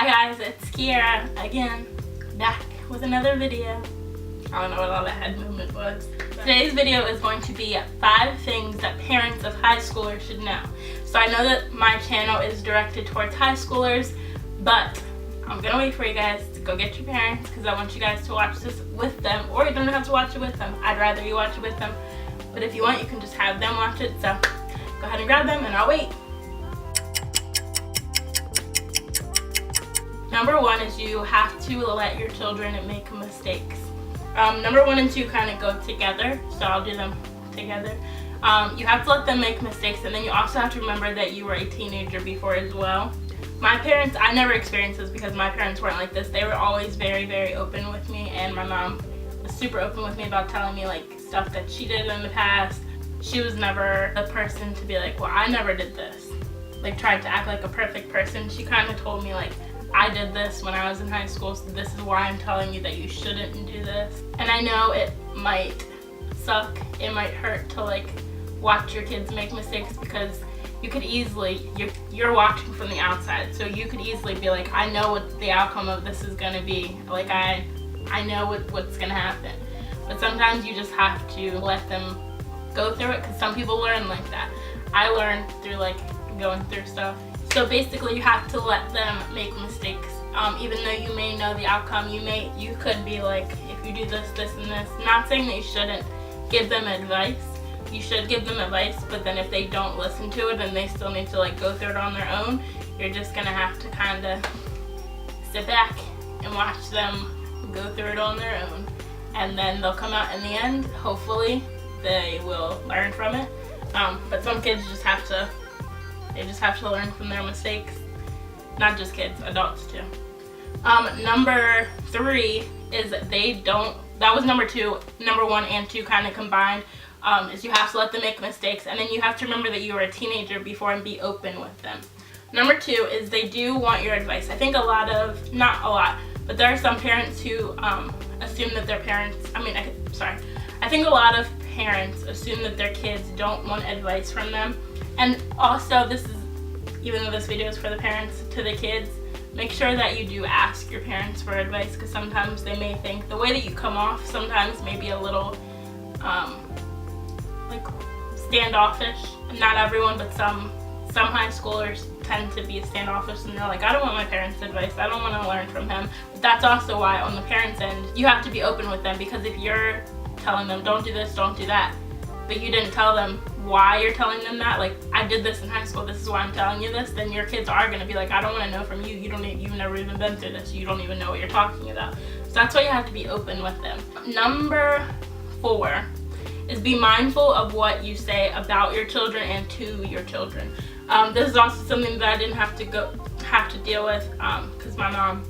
Hi guys, it's Kiera again, back with another video. I don't know what all that head movement was. Today's video is going to be 5 things that parents of high schoolers should know. So I know that my channel is directed towards high schoolers, but I'm gonna wait for you guys to go get your parents because I want you guys to watch this with them, or you don't have to watch it with them. I'd rather you watch it with them, but if you want, you can just have them watch it. So go ahead and grab them and I'll wait. Number 1 is you have to let your children make mistakes. Number 1 and 2 kind of go together, so I'll do them together. You have to let them make mistakes, and then you also have to remember that you were a teenager before as well. My parents, I never experienced this because my parents weren't like this. They were always very, very open with me, and my mom was super open with me about telling me like stuff that she did in the past. She was never the person to be like, well, I never did this. Like tried to act like a perfect person. She kind of told me like, I did this when I was in high school, so this is why I'm telling you that you shouldn't do this. And I know it might suck, it might hurt to like watch your kids make mistakes because you could easily, you're watching from the outside, so you could easily be like, I know what the outcome of this is gonna be. Like I know what's gonna happen. But sometimes you just have to let them go through it because some people learn like that. I learned through like going through stuff. So basically you have to let them make mistakes. Even though you may know the outcome, you could be like, if you do this, this, and this. Not saying that you shouldn't give them advice. You should give them advice, but then if they don't listen to it and they still need to like go through it on their own, you're just gonna have to kind of sit back and watch them go through it on their own. And then they'll come out in the end, hopefully they will learn from it. But some kids just have to learn from their mistakes. Not just kids, adults too. Number 3 is that was number 2. Number 1 and 2 kind of combined, is you have to let them make mistakes, and then you have to remember that you were a teenager before and be open with them. Number 2 is they do want your advice. I think not a lot, but there are some parents who assume that their parents, I think a lot of parents assume that their kids don't want advice from them. And also, even though this video is for the parents to the kids, make sure that you do ask your parents for advice, because sometimes they may think the way that you come off sometimes may be a little like standoffish. Not everyone, but some high schoolers tend to be standoffish, and they're like, I don't want my parents' advice, I don't want to learn from him. But that's also why on the parents' end, you have to be open with them, because if you're telling them, don't do this, don't do that, but you didn't tell them why you're telling them that, like, I did this in high school, this is why I'm telling you this, then your kids are going to be like, I don't want to know from you, you've never even been through this, you don't even know what you're talking about. So that's why you have to be open with them. Number 4 is be mindful of what you say about your children and to your children. This is also something that I didn't have to deal with because my mom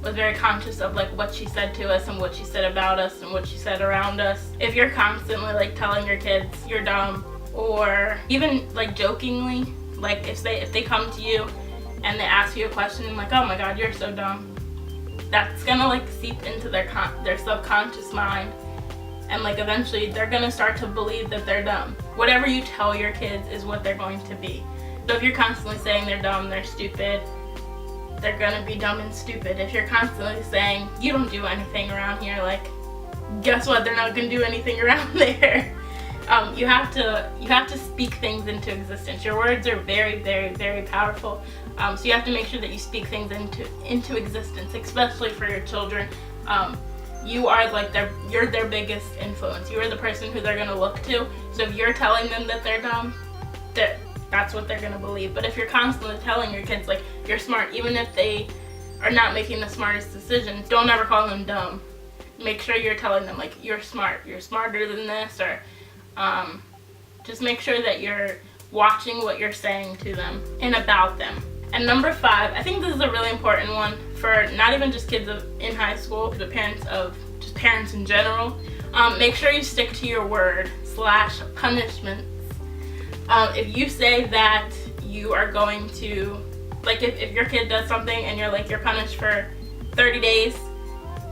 was very conscious of like what she said to us and what she said about us and what she said around us. If you're constantly like telling your kids you're dumb, or even like jokingly, like if they come to you and they ask you a question and like, oh my god, you're so dumb, that's gonna like seep into their subconscious mind, and like eventually they're gonna start to believe that they're dumb. Whatever you tell your kids is what they're going to be. So if you're constantly saying they're dumb, they're stupid, they're gonna be dumb and stupid. If you're constantly saying you don't do anything around here, like guess what, they're not gonna do anything around there. You have to speak things into existence. Your words are very, very, very powerful. So you have to make sure that you speak things into existence, especially for your children. You are like you're their biggest influence. You are the person who they're gonna look to. So if you're telling them that they're dumb, that's what they're gonna believe. But if you're constantly telling your kids like you're smart, even if they are not making the smartest decisions, don't ever call them dumb. Make sure you're telling them like you're smart, you're smarter than this, or just make sure that you're watching what you're saying to them and about them. And number 5, I think this is a really important one for not even just kids in high school, but parents in general. Make sure you stick to your word / punishments. If you say that you are going to, like if your kid does something and you're punished for 30 days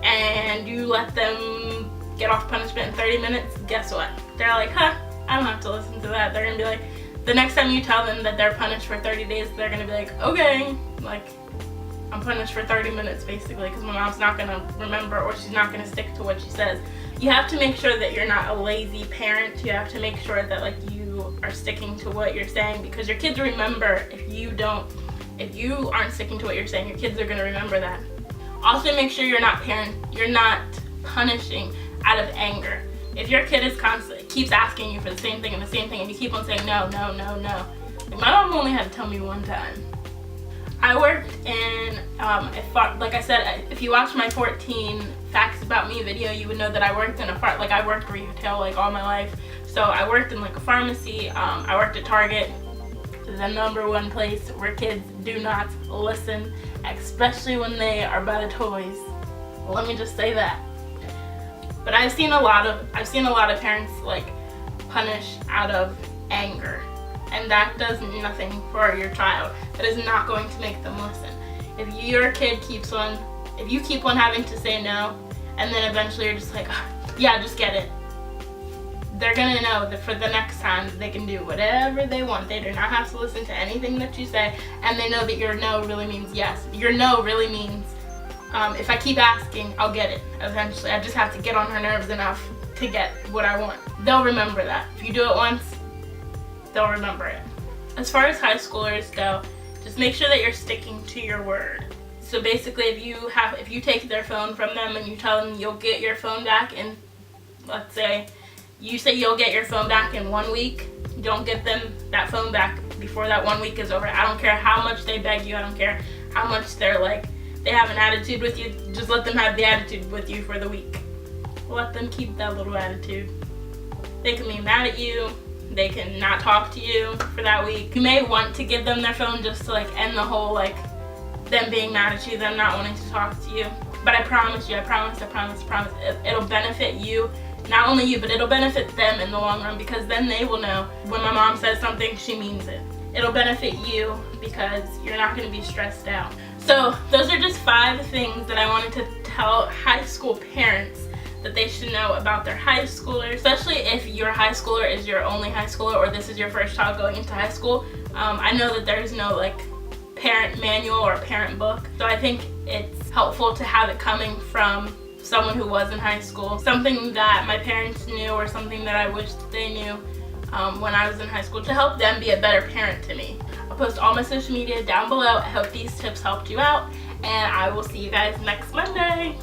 and you let them get off punishment in 30 minutes, guess what? They're like, huh, I don't have to listen to that. They're gonna be like, the next time you tell them that they're punished for 30 days, they're gonna be like, okay, like, I'm punished for 30 minutes basically because my mom's not going to remember or she's not going to stick to what she says. You have to make sure that you're not a lazy parent. You have to make sure that like you are sticking to what you're saying, because your kids remember. If you aren't sticking to what you're saying, your kids are going to remember that. Also make sure you're not punishing out of anger. If your kid is keeps asking you for the same thing and the same thing and you keep on saying no, no, no, no. Like, my mom only had to tell me one time. I worked in, like I said, if you watch my 14 facts about me video, you would know that I worked in I worked retail like all my life. So I worked in like a pharmacy, I worked at Target, the #1 place where kids do not listen, especially when they are by the toys. Let me just say that. But I've seen a lot of parents like punish out of anger. And that does nothing for your child. That is not going to make them listen. If your kid keep on having to say no, and then eventually you're just like, oh, yeah, just get it. They're gonna know that for the next time they can do whatever they want. They do not have to listen to anything that you say, and they know that your no really means yes. Your no really means, if I keep asking, I'll get it eventually. I just have to get on her nerves enough to get what I want. They'll remember that. If you do it once, they'll remember it. As far as high schoolers go, just make sure that you're sticking to your word. So basically, if you take their phone from them and you tell them you'll get your phone back in, let's say, you say you'll get your phone back in 1 week, don't get them that phone back before that 1 week is over. I don't care how much they beg you, I don't care how much they have an attitude with you, just let them have the attitude with you for the week. Let them keep that little attitude. They can be mad at you, they can not talk to you for that week. You may want to give them their phone just to like end the whole like them being mad at you, them not wanting to talk to you. But I promise you, I promise, it'll benefit you. Not only you, but it'll benefit them in the long run, because then they will know when my mom says something, she means it. It'll benefit you because you're not going to be stressed out. So those are just 5 things that I wanted to tell high school parents that they should know about their high schoolers, especially if your high schooler is your only high schooler or this is your first child going into high school. I know that there's no like parent manual or parent book, so I think it's helpful to have it coming from someone who was in high school, something that my parents knew or something that I wished they knew when I was in high school, to help them be a better parent to me. I'll post all my social media down below. I hope these tips helped you out, and I will see you guys next Monday.